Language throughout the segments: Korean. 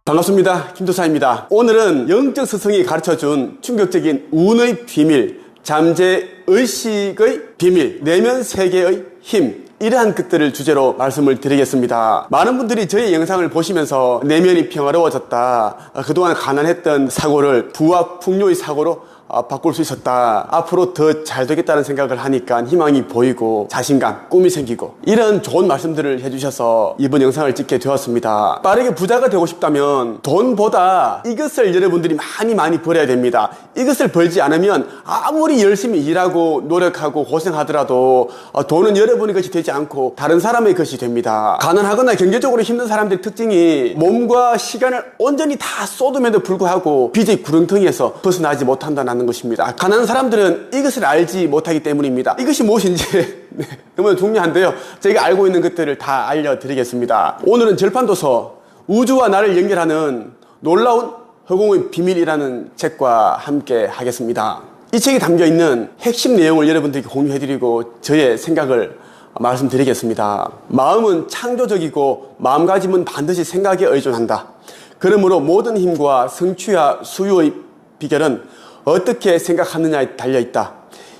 반갑습니다. 김도사입니다. 오늘은 영적 스승이 가르쳐준 충격적인 운의 비밀, 잠재의식의 비밀, 내면 세계의 힘, 이러한 것들을 주제로 말씀을 드리겠습니다. 많은 분들이 저의 영상을 보시면서 내면이 평화로워졌다, 그동안 가난했던 사고를 부와 풍요의 사고로 바꿀 수 있었다, 앞으로 더 잘 되겠다는 생각을 하니까 희망이 보이고 자신감, 꿈이 생기고, 이런 좋은 말씀들을 해주셔서 이번 영상을 찍게 되었습니다. 빠르게 부자가 되고 싶다면 돈보다 이것을 여러분들이 많이 벌어야 됩니다. 이것을 벌지 않으면 아무리 열심히 일하고 노력하고 고생하더라도 돈은 여러분의 것이 되지 않고 다른 사람의 것이 됩니다. 가난하거나 경제적으로 힘든 사람들의 특징이 몸과 시간을 온전히 다 쏟음에도 불구하고 빚의 구렁텅이에서 벗어나지 못한다는 것입니다. 가난한 사람들은 이것을 알지 못하기 때문입니다. 이것이 무엇인지 너무 중요한데요, 제가 알고 있는 것들을 다 알려드리겠습니다. 오늘은 절판도서 우주와 나를 연결하는 놀라운 허공의 비밀이라는 책과 함께 하겠습니다. 이 책에 담겨있는 핵심 내용을 여러분들께 공유해드리고 저의 생각을 말씀드리겠습니다. 마음은 창조적이고 마음가짐은 반드시 생각에 의존한다. 그러므로 모든 힘과 성취와 수요의 비결은 어떻게 생각하느냐에 달려있다.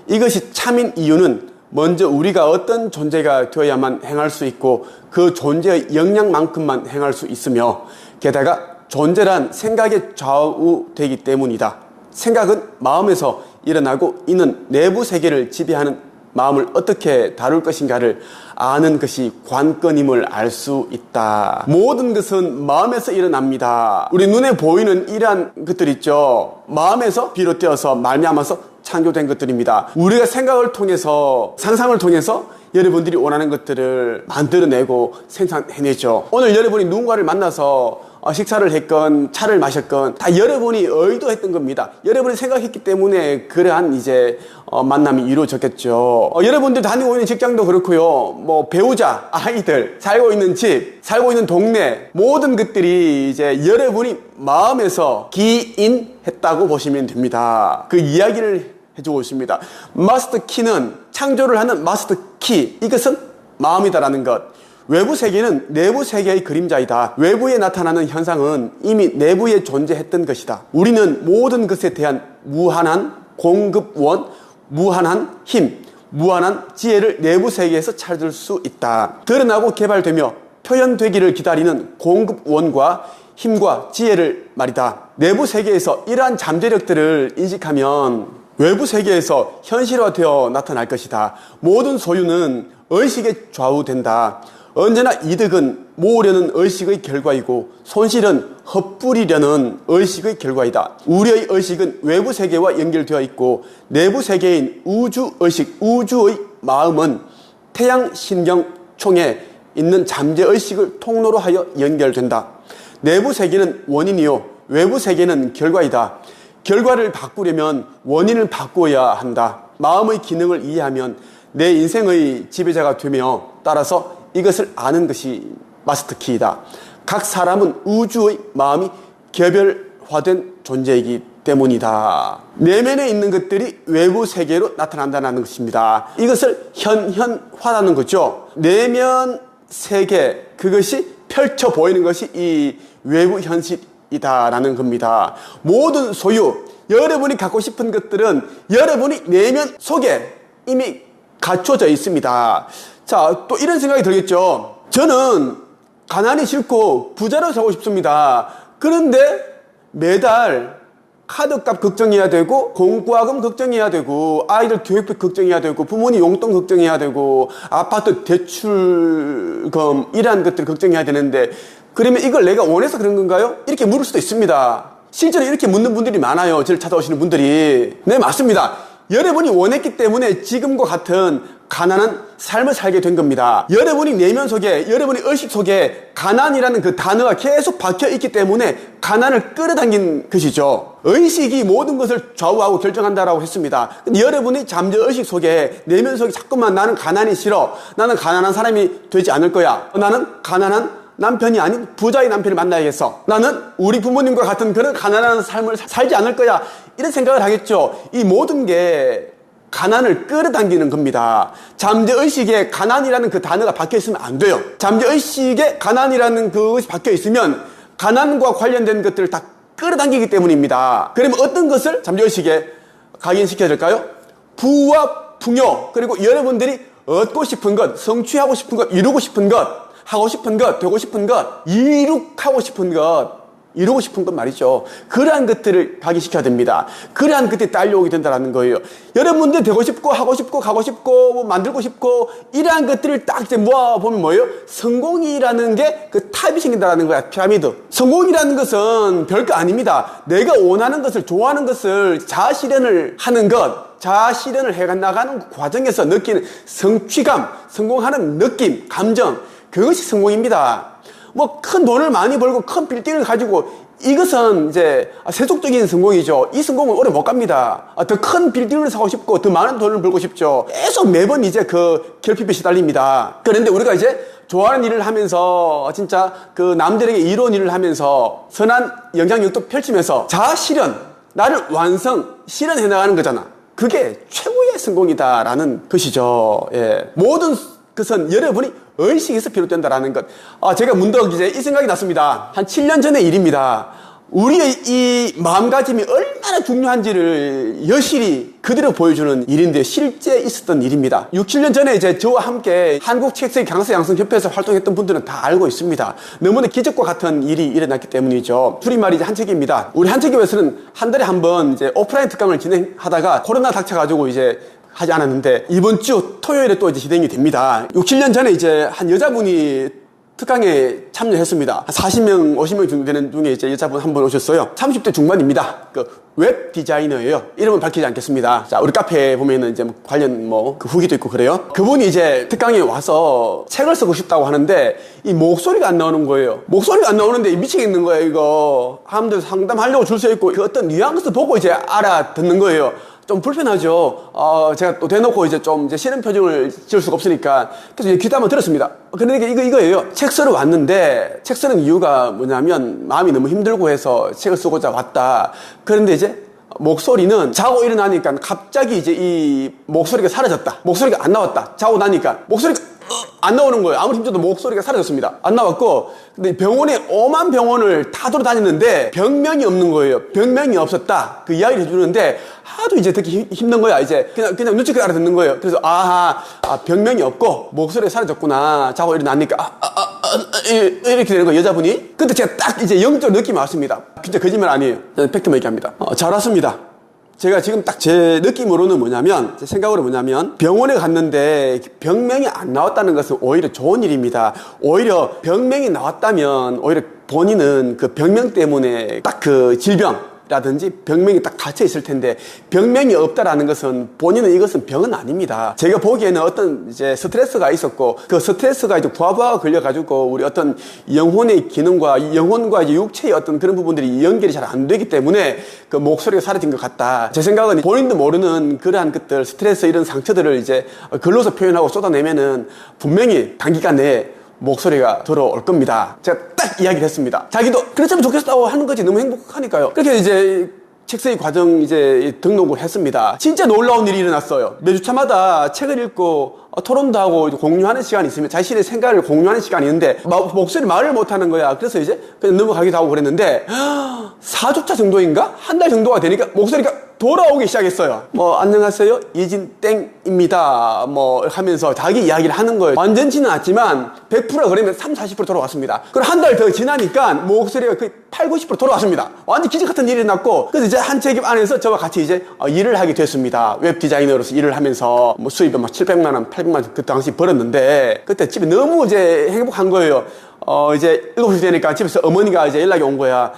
이것이 참인 이유는 먼저 우리가 어떤 존재가 되어야만 행할 수 있고 그 존재의 역량만큼만 행할 수 있으며, 게다가 존재란 생각에 좌우되기 때문이다. 생각은 마음에서 일어나고 이는 내부 세계를 지배하는 마음을 어떻게 다룰 것인가를 아는 것이 관건임을 알 수 있다. 모든 것은 마음에서 일어납니다. 우리 눈에 보이는 이러한 것들 있죠, 마음에서 비롯되어서 말미암아서 창조된 것들입니다. 우리가 생각을 통해서, 상상을 통해서 여러분들이 원하는 것들을 만들어내고 생산해내죠. 오늘 여러분이 누군가를 만나서 식사를 했건 차를 마셨건 다 여러분이 의도했던 겁니다. 여러분이 생각했기 때문에 그러한 만남이 이루어졌겠죠. 여러분들 다니고 있는 직장도 그렇고요, 배우자, 아이들, 살고 있는 집, 살고 있는 동네, 모든 것들이 여러분이 마음에서 기인했다고 보시면 됩니다. 그 이야기를 해주고 있습니다. 마스터 키는, 창조를 하는 마스터 키, 이것은 마음이다라는 것. 외부 세계는 내부 세계의 그림자이다. 외부에 나타나는 현상은 이미 내부에 존재했던 것이다. 우리는 모든 것에 대한 무한한 공급원, 무한한 힘, 무한한 지혜를 내부 세계에서 찾을 수 있다. 드러나고 개발되며 표현되기를 기다리는 공급원과 힘과 지혜를 말이다. 내부 세계에서 이러한 잠재력들을 인식하면 외부 세계에서 현실화되어 나타날 것이다. 모든 소유는 의식에 좌우된다. 언제나 이득은 모으려는 의식의 결과이고 손실은 헛뿌리려는 의식의 결과이다. 우리의 의식은 외부 세계와 연결되어 있고 내부 세계인 우주의식, 우주의 마음은 태양신경총에 있는 잠재의식을 통로로 하여 연결된다. 내부 세계는 원인이요, 외부 세계는 결과이다. 결과를 바꾸려면 원인을 바꾸어야 한다. 마음의 기능을 이해하면 내 인생의 지배자가 되며, 따라서 이것을 아는 것이 마스터키이다. 각 사람은 우주의 마음이 개별화된 존재이기 때문이다. 내면에 있는 것들이 외부 세계로 나타난다는 것입니다. 이것을 현현화라는 거죠. 내면 세계, 그것이 펼쳐 보이는 것이 이 외부 현실이다라는 겁니다. 모든 소유, 여러분이 갖고 싶은 것들은 여러분이 내면 속에 이미 갖춰져 있습니다. 자, 또 이런 생각이 들겠죠. 저는 가난이 싫고 부자로 살고 싶습니다. 그런데 매달 카드값 걱정해야 되고, 공과금 걱정해야 되고, 아이들 교육비 걱정해야 되고, 부모님 용돈 걱정해야 되고, 아파트 대출금, 이러한 것들 걱정해야 되는데, 그러면 이걸 내가 원해서 그런 건가요? 이렇게 물을 수도 있습니다. 실제로 이렇게 묻는 분들이 많아요. 저를 찾아오시는 분들이. 네, 맞습니다. 여러분이 원했기 때문에 지금과 같은 가난한 삶을 살게 된 겁니다. 여러분이 내면 속에, 여러분의 의식 속에 가난이라는 그 단어가 계속 박혀 있기 때문에 가난을 끌어당긴 것이죠. 의식이 모든 것을 좌우하고 결정한다라고 했습니다. 근데 여러분이 잠재의식 속에, 내면 속에 자꾸만 나는 가난이 싫어, 나는 가난한 사람이 되지 않을 거야, 나는 가난한 남편이 아닌 부자의 남편을 만나야겠어. 나는 우리 부모님과 같은 그런 가난한 삶을 살지 않을 거야. 이런 생각을 하겠죠. 이 모든 게 가난을 끌어당기는 겁니다. 잠재의식에 가난이라는 그 단어가 박혀있으면 안 돼요. 잠재의식에 가난이라는 그것이 박혀있으면 가난과 관련된 것들을 다 끌어당기기 때문입니다. 그러면 어떤 것을 잠재의식에 각인시켜야 될까요? 부와 풍요, 그리고 여러분들이 얻고 싶은 것, 성취하고 싶은 것, 이루고 싶은 것, 하고 싶은 것, 되고 싶은 것, 이룩하고 싶은 것, 이루고 싶은 것 말이죠. 그러한 것들을 각인시켜야 됩니다. 그러한 것들이 딸려오게 된다는 거예요. 여러분들 되고 싶고, 하고 싶고, 가고 싶고, 뭐 만들고 싶고, 이러한 것들을 딱 이제 모아보면 뭐예요? 성공이라는 게 그 탑이 생긴다는 거야. 피라미드. 성공이라는 것은 별거 아닙니다. 내가 원하는 것을, 좋아하는 것을 자아실현을 하는 것, 자아실현을 해나가는 과정에서 느끼는 성취감, 성공하는 느낌, 감정, 그것이 성공입니다. 뭐 큰 돈을 많이 벌고 큰 빌딩을 가지고 이것은 이제 세속적인 성공이죠. 이 성공은 오래 못 갑니다. 더 큰 빌딩을 사고 싶고 더 많은 돈을 벌고 싶죠. 계속 매번 이제 그 결핍에 시달립니다. 그런데 우리가 이제 좋아하는 일을 하면서 진짜 그 남들에게 이로운 일을 하면서 선한 영향력도 펼치면서 자아 실현, 나를 완성, 실현해 나가는 거잖아. 그게 최고의 성공이다라는 것이죠. 예. 모든 것은 여러분이 의식에서 비롯된다라는 것. 제가 문득 이제 이 생각이 났습니다. 한 7년 전의 일입니다. 우리의 이 마음가짐이 얼마나 중요한지를 여실히 그대로 보여주는 일인데 실제 있었던 일입니다. 6, 7년 전에 이제 저와 함께 한국책쓰기 강사 양성협회에서 활동했던 분들은 다 알고 있습니다. 너무나 기적과 같은 일이 일어났기 때문이죠. 줄임말이 이제 한책입니다. 우리 한책교회에서는 한 달에 한 번 이제 오프라인 특강을 진행하다가 코로나 닥쳐가지고 이제 하지 않았는데 이번 주 토요일에 또 이제 진행이 됩니다. 6, 7년 전에 이제 한 여자분이 특강에 참여했습니다. 한 40명, 50명 정도 되는 중에 이제 여자분 한 분 오셨어요. 30대 중반입니다. 그 웹 디자이너예요. 이름은 밝히지 않겠습니다. 자, 우리 카페에 보면은 이제 관련 그 후기도 있고 그래요. 그분이 이제 특강에 와서 책을 쓰고 싶다고 하는데 이 목소리가 안 나오는 거예요. 목소리가 안 나오는데 미치겠는 거예요, 이거. 사람들 상담하려고 줄 서 있고 그 어떤 뉘앙스 보고 이제 알아듣는 거예요. 좀 불편하죠. 제가 또 대놓고 이제 좀 이제 싫은 표정을 지을 수가 없으니까. 그래서 이제 귀담아 들었습니다. 그런데 이거예요. 책 쓰러 왔는데, 책 쓰는 이유가 뭐냐면, 마음이 너무 힘들고 해서 책을 쓰고자 왔다. 그런데 이제, 목소리는 자고 일어나니까 갑자기 이제 이 목소리가 사라졌다. 목소리가 안 나왔다. 자고 나니까. 목소리가 안 나오는 거예요. 아무리 힘줘도 목소리가 사라졌습니다. 안 나왔고, 근데 병원에 오만 병원을 다 돌아다녔는데 병명이 없는 거예요. 병명이 없었다. 그 이야기를 해주는데 하도 이제 듣기 힘든 거야. 이제 그냥 눈치껏 알아듣는 거예요. 그래서 병명이 없고 목소리가 사라졌구나. 자고 일어나니까 이렇게 되는 거예요. 여자분이. 근데 제가 딱 이제 영적 느낌이 왔습니다. 진짜 거짓말 아니에요. 저는 팩트만 얘기합니다. 잘 왔습니다. 제가 지금 딱 제 느낌으로는 뭐냐면, 제 생각으로 뭐냐면, 병원에 갔는데 병명이 안 나왔다는 것은 오히려 좋은 일입니다. 오히려 병명이 나왔다면, 오히려 본인은 그 병명 때문에 딱 그 질병라든지 병명이 딱 닫혀 있을 텐데, 병명이 없다라는 것은 본인은 이것은 병은 아닙니다. 제가 보기에는 어떤 이제 스트레스가 있었고, 그 스트레스가 이제 부하부하가 걸려가지고 우리 어떤 영혼의 기능과 영혼과 이제 육체의 어떤 그런 부분들이 연결이 잘 안 되기 때문에 그 목소리가 사라진 것 같다. 제 생각은 본인도 모르는 그러한 것들, 스트레스 이런 상처들을 이제 글로서 표현하고 쏟아내면은 분명히 단기간 내에 목소리가 들어올 겁니다. 제가 딱 이야기를 했습니다. 자기도 그랬으면 좋겠다고 하는 거지. 너무 행복하니까요. 그렇게 이제 책쓰기 과정 이제 등록을 했습니다. 진짜 놀라운 일이 일어났어요. 매주 차마다 책을 읽고 토론도 하고 공유하는 시간이 있으면 자신의 생각을 공유하는 시간이 있는데 목소리 말을 못하는 거야. 그래서 이제 그냥 넘어가기도 하고 그랬는데 4주차 정도인가? 한 달 정도가 되니까 목소리가 돌아오기 시작했어요. 안녕하세요. 이진땡입니다. 하면서 자기 이야기를 하는 거예요. 완전치는 않지만 100% 그러면 30-40% 돌아왔습니다. 그리고 한 달 더 지나니까 목소리가 거의 80-90% 돌아왔습니다. 완전 기적 같은 일이 났고, 그래서 이제 한 책임 안에서 저와 같이 이제 일을 하게 됐습니다. 웹 디자이너로서 일을 하면서 수입이 700만 원, 800만 원 그 당시 벌었는데, 그때 집에 너무 이제 행복한 거예요. 이제 7시 되니까 집에서 어머니가 이제 연락이 온 거야.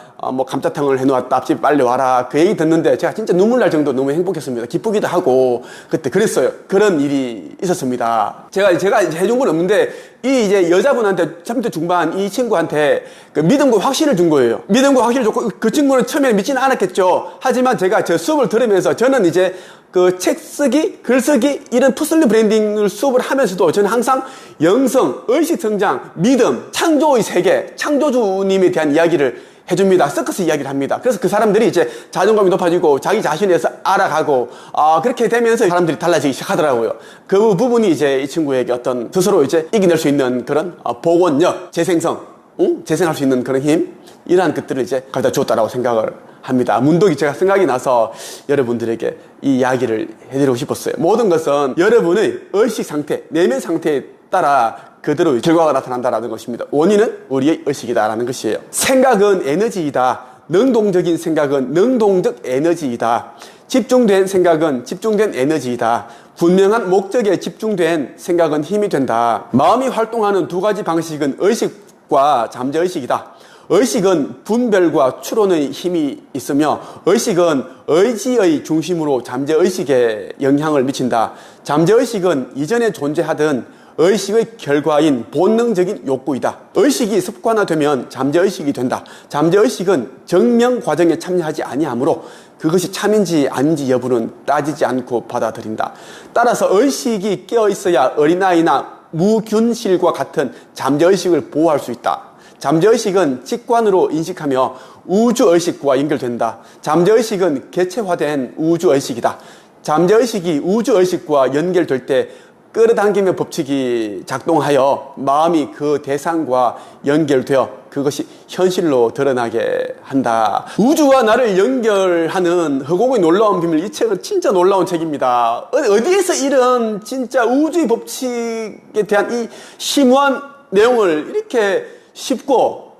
감자탕을 해놓았다. 집에 빨리 와라. 그 얘기 듣는데 제가 진짜 눈물 날 정도 너무 행복했습니다. 기쁘기도 하고, 그때 그랬어요. 그런 일이 있었습니다. 제가 이제 해준 건 없는데, 이 이제 여자분한테 30대 중반 이 친구한테 그 믿음과 확신을 준 거예요. 믿음과 확신을 줬고, 그 친구는 처음에 믿지는 않았겠죠. 하지만 제가 저 수업을 들으면서 저는 이제 그 책 쓰기, 글 쓰기 이런 퍼스널 브랜딩을 수업을 하면서도 저는 항상 영성, 의식 성장, 믿음, 창조의 세계, 창조주님에 대한 이야기를 해줍니다. 서커스 이야기를 합니다. 그래서 그 사람들이 이제 자존감이 높아지고 자기 자신에 대해서 알아가고 그렇게 되면서 사람들이 달라지기 시작하더라고요. 그 부분이 이제 이 친구에게 어떤 스스로 이제 이겨낼 수 있는 그런 복원력, 재생성, 재생할 수 있는 그런 힘 이러한 것들을 이제 가르쳐 주었다라고 생각을 합니다. 문득이 제가 생각이 나서 여러분들에게 이 이야기를 해드리고 싶었어요. 모든 것은 여러분의 의식 상태, 내면 상태에 따라 그대로 결과가 나타난다라는 것입니다. 원인은 우리의 의식이다라는 것이에요. 생각은 에너지이다. 능동적인 생각은 능동적 에너지이다. 집중된 생각은 집중된 에너지이다. 분명한 목적에 집중된 생각은 힘이 된다. 마음이 활동하는 두 가지 방식은 의식과 잠재의식이다. 의식은 분별과 추론의 힘이 있으며 의식은 의지의 중심으로 잠재의식에 영향을 미친다. 잠재의식은 이전에 존재하던 의식의 결과인 본능적인 욕구이다. 의식이 습관화되면 잠재의식이 된다. 잠재의식은 정명 과정에 참여하지 아니하므로 그것이 참인지 아닌지 여부는 따지지 않고 받아들인다. 따라서 의식이 깨어있어야 어린아이나 무균실과 같은 잠재의식을 보호할 수 있다. 잠재의식은 직관으로 인식하며 우주의식과 연결된다. 잠재의식은 개체화된 우주의식이다. 잠재의식이 우주의식과 연결될 때 끌어당김의 법칙이 작동하여 마음이 그 대상과 연결되어 그것이 현실로 드러나게 한다. 우주와 나를 연결하는 허공의 놀라운 비밀, 이 책은 진짜 놀라운 책입니다. 어디에서 이런 진짜 우주의 법칙에 대한 이 심오한 내용을 이렇게 쉽고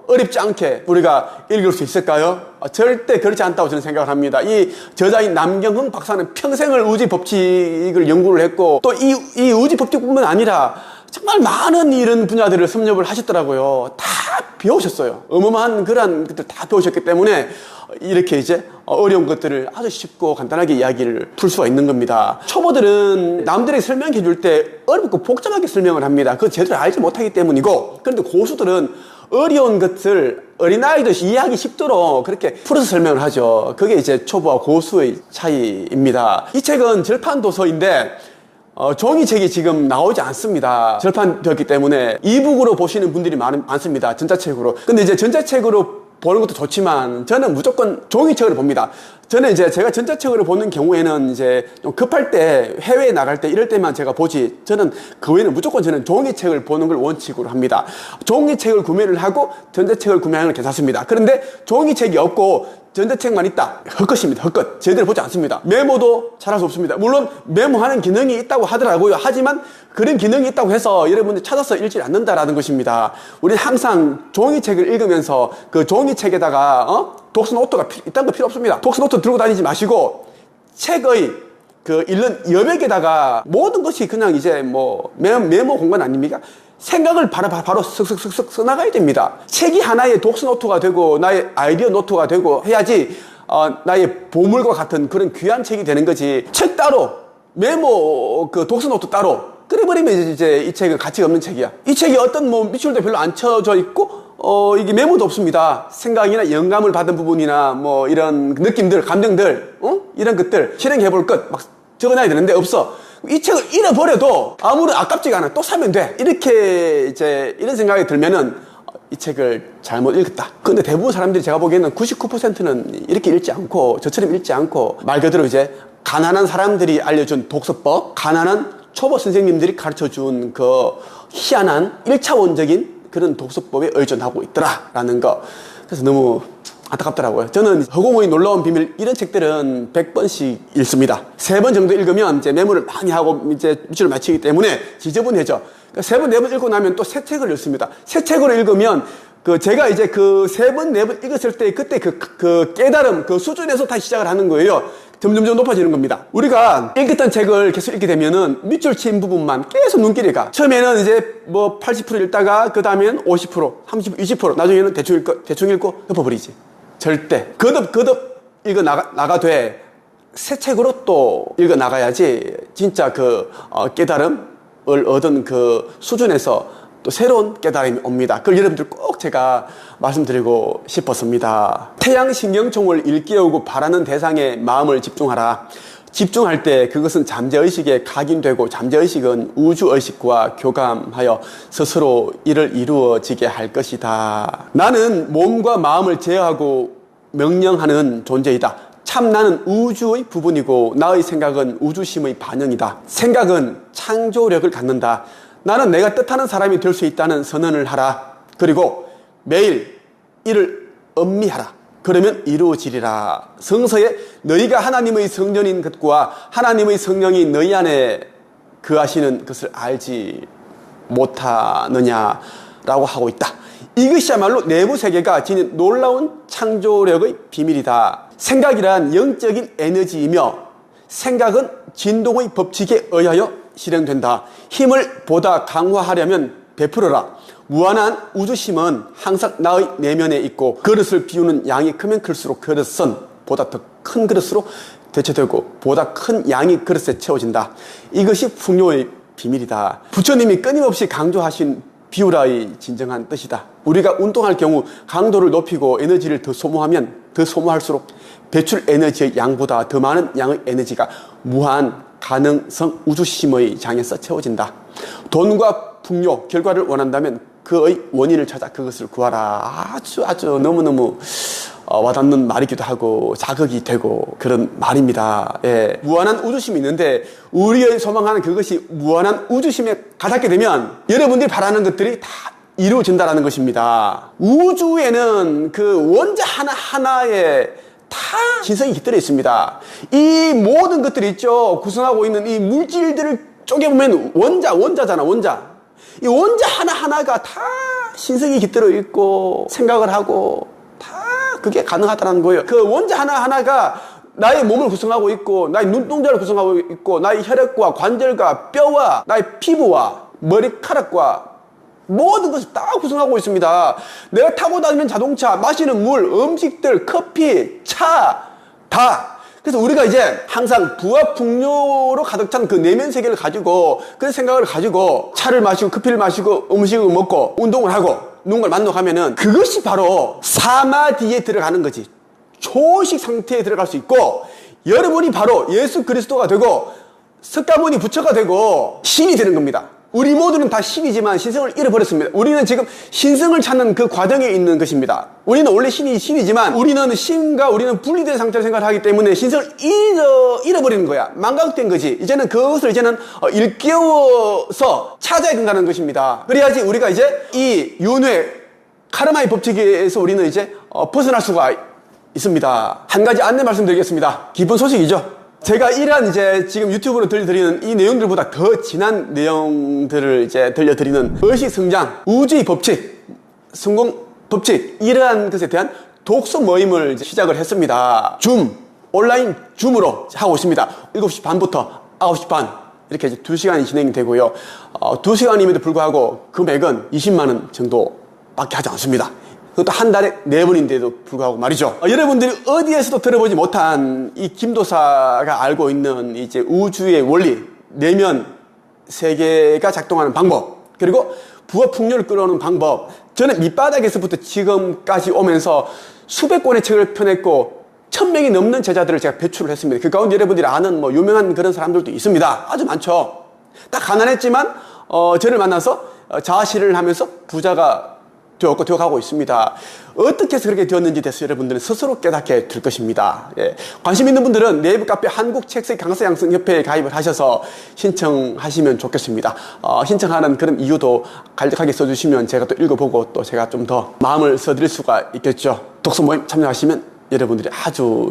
어렵지 않게 우리가 읽을 수 있을까요? 절대 그렇지 않다고 저는 생각을 합니다. 이 저자인 남경흥 박사는 평생을 우주 법칙을 연구를 했고 또 이 우주 법칙뿐만 아니라 정말 많은 이런 분야들을 섭렵을 하셨더라고요. 다 배우셨어요. 어마어마한 그런 것들 다 배우셨기 때문에 이렇게 이제 어려운 것들을 아주 쉽고 간단하게 이야기를 풀 수가 있는 겁니다. 초보들은 남들에게 설명해 줄 때 어렵고 복잡하게 설명을 합니다. 그거 제대로 알지 못하기 때문이고, 그런데 고수들은 어려운 것을 어린아이도 이해하기 쉽도록 그렇게 풀어서 설명을 하죠. 그게 이제 초보와 고수의 차이입니다. 이 책은 절판 도서인데 종이책이 지금 나오지 않습니다. 절판되었기 때문에 이북으로 보시는 분들이 많습니다. 전자책으로. 근데 이제 전자책으로 보는 것도 좋지만 저는 무조건 종이책으로 봅니다. 저는 이제 제가 전자책으로 보는 경우에는 이제 좀 급할 때 해외에 나갈 때 이럴 때만 제가 보지, 저는 그 외에는 무조건 저는 종이책을 보는 걸 원칙으로 합니다. 종이책을 구매를 하고 전자책을 구매하는 건 괜찮습니다. 그런데 종이책이 없고 전자책만 있다, 헛것입니다. 헛것. 제대로 보지 않습니다. 메모도 잘할 수 없습니다. 물론 메모하는 기능이 있다고 하더라고요. 하지만 그런 기능이 있다고 해서 여러분들이 찾아서 읽지 않는다라는 것입니다. 우리는 항상 종이책을 읽으면서 그 종이책에다가 독서노트가 있다는 거 필요 없습니다. 독서노트 들고 다니지 마시고 책의 그 읽는 여백에다가 모든 것이 그냥 이제 뭐 메모 공간 아닙니까? 생각을 바로 쓱쓱쓱쓱 써나가야 됩니다. 책이 하나의 독서노트가 되고 나의 아이디어 노트가 되고 해야지 나의 보물과 같은 그런 귀한 책이 되는 거지. 책 따로 메모 그 독서노트 따로 그래버리면 이제 이 책은 가치가 없는 책이야. 이 책이 어떤 뭐 밑줄도 별로 안 쳐져 있고 이게 메모도 없습니다. 생각이나 영감을 받은 부분이나 뭐 이런 느낌들, 감정들, 이런 것들 실행해볼 것 막 적어놔야 되는데 없어. 이 책을 잃어버려도 아무런 아깝지가 않아. 또 사면 돼. 이렇게 이제 이런 생각이 들면은 이 책을 잘못 읽었다. 근데 대부분 사람들이 제가 보기에는 99%는 이렇게 읽지 않고 저처럼 읽지 않고 말 그대로 이제 가난한 사람들이 알려준 독서법, 가난한 초보 선생님들이 가르쳐준 그 희한한 1차원적인 그런 독서법에 의존하고 있더라라는 거. 그래서 너무 안타깝더라고요. 저는 허공의 놀라운 비밀 이런 책들은 100번씩 읽습니다. 3번 정도 읽으면 이제 메모를 많이 하고 이제 밑줄을 맞추기 때문에 지저분해져. 그러니까 3번, 4번 읽고 나면 또 새 책을 읽습니다. 새 책으로 읽으면 제가 이제 그 3번, 4번 읽었을 때 그때 그 깨달음, 그 수준에서 다시 시작을 하는 거예요. 점점점 높아지는 겁니다. 우리가 읽었던 책을 계속 읽게 되면은 밑줄 친 부분만 계속 눈길이 가. 처음에는 이제 뭐 80% 읽다가 그 다음에는 50%, 30%, 20% 나중에는 대충 읽고 덮어버리지. 절대. 거듭 읽어 나가되 새 책으로 또 읽어 나가야지 진짜 깨달음을 얻은 그 수준에서 또 새로운 깨달음이 옵니다. 그걸 여러분들 꼭 제가 말씀드리고 싶었습니다. 태양신경총을 일깨우고 바라는 대상에 마음을 집중하라. 집중할 때 그것은 잠재의식에 각인되고 잠재의식은 우주의식과 교감하여 스스로 이를 이루어지게 할 것이다. 나는 몸과 마음을 제어하고 명령하는 존재이다. 참 나는 우주의 부분이고 나의 생각은 우주심의 반영이다. 생각은 창조력을 갖는다. 나는 내가 뜻하는 사람이 될 수 있다는 선언을 하라. 그리고 매일 이를 음미하라. 그러면 이루어지리라. 성서에 너희가 하나님의 성전인 것과 하나님의 성령이 너희 안에 거하시는 것을 알지 못하느냐라고 하고 있다. 이것이야말로 내부 세계가 지닌 놀라운 창조력의 비밀이다. 생각이란 영적인 에너지이며 생각은 진동의 법칙에 의하여 실행된다. 힘을 보다 강화하려면 베풀어라. 무한한 우주심은 항상 나의 내면에 있고 그릇을 비우는 양이 크면 클수록 그릇은 보다 더 큰 그릇으로 대체되고 보다 큰 양이 그릇에 채워진다. 이것이 풍요의 비밀이다. 부처님이 끊임없이 강조하신 비우라의 진정한 뜻이다. 우리가 운동할 경우 강도를 높이고 에너지를 더 소모하면 더 소모할수록 배출 에너지의 양보다 더 많은 양의 에너지가 무한 가능성 우주심의 장에서 채워진다. 돈과 풍요, 결과를 원한다면 그의 원인을 찾아 그것을 구하라. 아주 너무너무 와닿는 말이기도 하고 자극이 되고 그런 말입니다. 예. 무한한 우주심이 있는데 우리의 소망하는 그것이 무한한 우주심에 가닿게 되면 여러분들이 바라는 것들이 다 이루어진다는 것입니다. 우주에는 그 원자 하나하나에 다 신성이 깃들어 있습니다. 이 모든 것들이 있죠. 구성하고 있는 이 물질들을 쪼개보면 원자잖아, 원자. 이 원자 하나하나가 다 신성이 깃들어 있고 생각을 하고 다 그게 가능하다는 거예요. 그 원자 하나하나가 나의 몸을 구성하고 있고 나의 눈동자를 구성하고 있고 나의 혈액과 관절과 뼈와 나의 피부와 머리카락과 모든 것을 다 구성하고 있습니다. 내가 타고 다니는 자동차, 마시는 물, 음식들, 커피, 차, 다. 그래서 우리가 이제 항상 부와 풍요로 가득 찬 그 내면 세계를 가지고 그 생각을 가지고 차를 마시고 커피를 마시고 음식을 먹고 운동을 하고 누군가를 만나가면은 그것이 바로 사마디에 들어가는 거지. 초식 상태에 들어갈 수 있고 여러분이 바로 예수 그리스도가 되고 석가모니 부처가 되고 신이 되는 겁니다. 우리 모두는 다 신이지만 신성을 잃어버렸습니다. 우리는 지금 신성을 찾는 그 과정에 있는 것입니다. 우리는 원래 신이지만 우리는 신과 분리된 상태로 생각을 하기 때문에 신성을 잃어버리는 거야. 망각된 거지. 이제는 그것을 일깨워서 찾아야 된다는 것입니다. 그래야지 우리가 이제 이 윤회 카르마의 법칙에서 우리는 이제 벗어날 수가 있습니다. 한 가지 안내 말씀드리겠습니다. 기쁜 소식이죠. 제가 이러한 지금 유튜브로 들려드리는 이 내용들보다 더 진한 내용들을 들려드리는 의식 성장, 우주의 법칙, 성공 법칙, 이러한 것에 대한 독서 모임을 시작을 했습니다. 온라인 줌으로 하고 있습니다. 7시 반부터 9시 반. 이렇게 2시간이 진행이 되고요. 2시간임에도 불구하고 금액은 20만원 정도밖에 하지 않습니다. 그것도 한 달에 4번인데도 불구하고 말이죠. 여러분들이 어디에서도 들어보지 못한 이 김도사가 알고 있는 우주의 원리, 내면 세계가 작동하는 방법, 그리고 부와 풍요를 끌어오는 방법. 저는 밑바닥에서부터 지금까지 오면서 수백 권의 책을 펴냈고 1000명이 넘는 제자들을 제가 배출을 했습니다. 그 가운데 여러분들이 아는 유명한 그런 사람들도 있습니다. 아주 많죠. 딱 가난했지만 저를 만나서 자아실현을 하면서 부자가 되어가고 있습니다. 어떻게 해서 그렇게 되었는지 대해서 여러분들은 스스로 깨닫게 될 것입니다. 예. 관심 있는 분들은 네이버 카페 한국책색 강사양성협회에 가입을 하셔서 신청하시면 좋겠습니다. 신청하는 그런 이유도 간략하게 써주시면 제가 또 읽어보고 또 제가 좀 더 마음을 써드릴 수가 있겠죠. 독서 모임 참여하시면 여러분들이 아주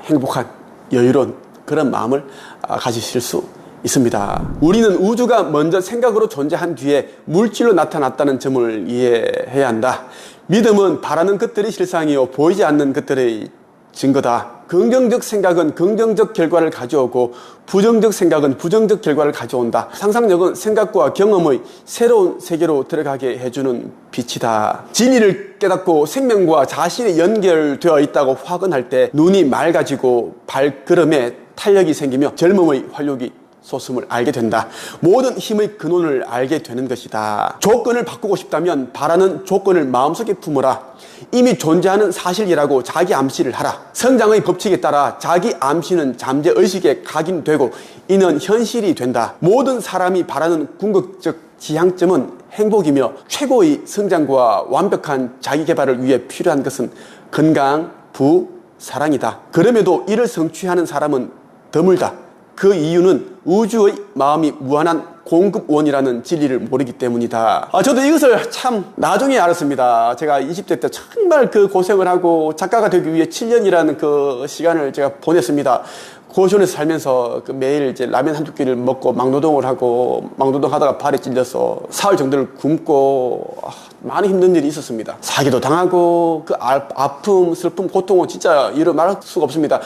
행복한 여유로운 그런 마음을 가지실 수 있습니다. 우리는 우주가 먼저 생각으로 존재한 뒤에 물질로 나타났다는 점을 이해해야 한다. 믿음은 바라는 것들이 실상이요 보이지 않는 것들의 증거다. 긍정적 생각은 긍정적 결과를 가져오고 부정적 생각은 부정적 결과를 가져온다. 상상력은 생각과 경험의 새로운 세계로 들어가게 해주는 빛이다. 진리를 깨닫고 생명과 자신이 연결되어 있다고 확언할 때 눈이 맑아지고 발걸음에 탄력이 생기며 젊음의 활력이 솟음을 알게 된다. 모든 힘의 근원을 알게 되는 것이다. 조건을 바꾸고 싶다면 바라는 조건을 마음속에 품어라. 이미 존재하는 사실이라고 자기 암시를 하라. 성장의 법칙에 따라 자기 암시는 잠재의식에 각인되고 이는 현실이 된다. 모든 사람이 바라는 궁극적 지향점은 행복이며 최고의 성장과 완벽한 자기개발을 위해 필요한 것은 건강, 부, 사랑이다. 그럼에도 이를 성취하는 사람은 드물다. 그 이유는 우주의 마음이 무한한 공급원이라는 진리를 모르기 때문이다. 저도 이것을 참 나중에 알았습니다. 제가 20대 때 정말 그 고생을 하고 작가가 되기 위해 7년이라는 그 시간을 제가 보냈습니다. 고시원에서 살면서 그 매일 이제 라면 한두 끼를 먹고 막노동을 하고 막노동 하다가 발에 찔려서 사흘 정도를 굶고 많은 힘든 일이 있었습니다. 사기도 당하고 그 아픔, 슬픔, 고통은 진짜 이루 말할 수가 없습니다.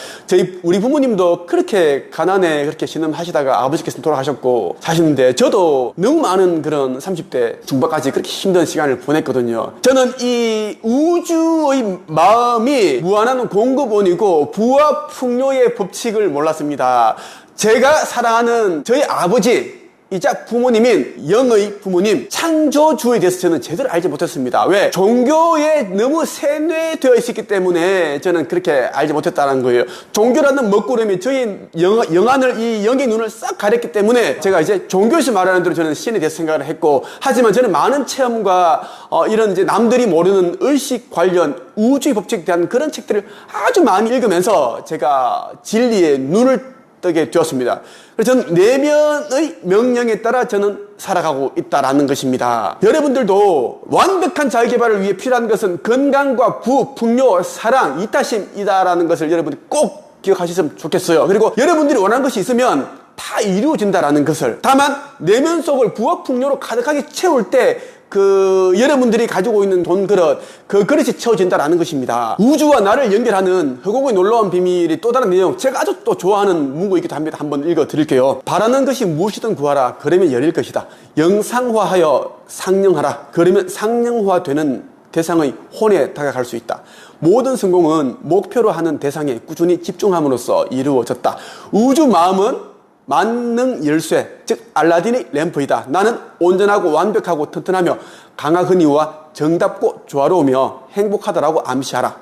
우리 부모님도 그렇게 가난에 그렇게 신음하시다가 아버지께서 돌아가셨고 사시는데 저도 너무 많은 그런 30대 중반까지 그렇게 힘든 시간을 보냈거든요. 저는 이 우주의 마음이 무한한 공급원이고 부와 풍요의 법칙을 몰랐습니다. 제가 사랑하는 저희 아버지 이자 부모님인 영의 부모님 창조주에 대해서 저는 제대로 알지 못했습니다. 왜? 종교에 너무 세뇌되어 있었기 때문에 저는 그렇게 알지 못했다는 거예요. 종교라는 먹구름이 저희 영안을 이 영의 눈을 싹 가렸기 때문에 제가 이제 종교에서 말하는 대로 저는 신에 대해서 생각을 했고 하지만 저는 많은 체험과 이런 이제 남들이 모르는 의식 관련 우주의 법칙에 대한 그런 책들을 아주 많이 읽으면서 제가 진리의 눈을 뜨게 되었습니다. 그래서 저는 내면의 명령에 따라 저는 살아가고 있다라는 것입니다. 여러분들도 완벽한 자기개발을 위해 필요한 것은 건강과 부, 풍요, 사랑, 이타심이다라는 것을 여러분이 꼭 기억하셨으면 좋겠어요. 그리고 여러분들이 원하는 것이 있으면 다 이루어진다라는 것을, 다만 내면 속을 부와 풍요로 가득하게 채울 때 여러분들이 가지고 있는 돈 그릇, 그 그릇이 채워진다라는 것입니다. 우주와 나를 연결하는 허공의 놀라운 비밀이 또 다른 내용, 제가 아주 또 좋아하는 문구이기도 합니다. 한번 읽어 드릴게요. 바라는 것이 무엇이든 구하라. 그러면 열릴 것이다. 영상화하여 상영하라. 그러면 상영화되는 대상의 혼에 다가갈 수 있다. 모든 성공은 목표로 하는 대상에 꾸준히 집중함으로써 이루어졌다. 우주 마음은 만능 열쇠, 즉 알라딘의 램프이다. 나는 온전하고 완벽하고 튼튼하며 강하거니와 정답고 조화로우며 행복하다라고 암시하라.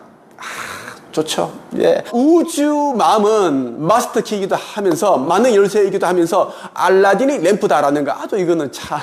좋죠. 예. 우주 마음은 마스터 키이기도 하면서 만능 열쇠이기도 하면서 알라딘의 램프다라는 거, 아주 이거는 참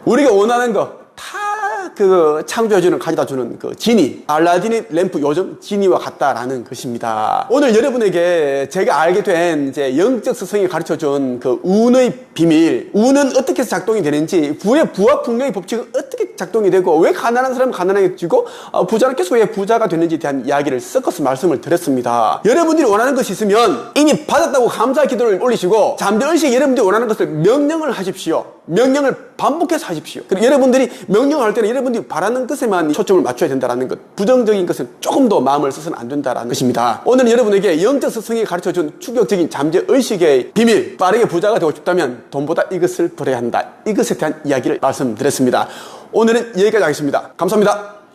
우리가 원하는 거 다 창조주는 가져다 주는 그 지니, 알라딘의 램프, 요즘 지니와 같다라는 것입니다. 오늘 여러분에게 제가 알게 된 이제 영적 스승이 가르쳐준 그 운의 비밀, 운은 어떻게 해서 작동이 되는지, 부와 풍요의 법칙은 어떻게 작동이 되고, 왜 가난한 사람은 가난해지고 부자는 계속 왜 부자가 되는지에 대한 이야기를 섞어서 말씀을 드렸습니다. 여러분들이 원하는 것이 있으면 이미 받았다고 감사 기도를 올리시고, 잠재의식 여러분들이 원하는 것을 명령을 하십시오. 명령을 반복해서 하십시오. 그리고 여러분들이 명령을 할 때는 여러분들이 바라는 것에만 초점을 맞춰야 된다는 것, 부정적인 것은 조금 더 마음을 써서는 안 된다는 것입니다. 오늘은 여러분에게 영적 스승이 가르쳐준 충격적인 잠재의식의 비밀, 빠르게 부자가 되고 싶다면 돈보다 이것을 버려야 한다, 이것에 대한 이야기를 말씀드렸습니다. 오늘은 여기까지 하겠습니다. 감사합니다.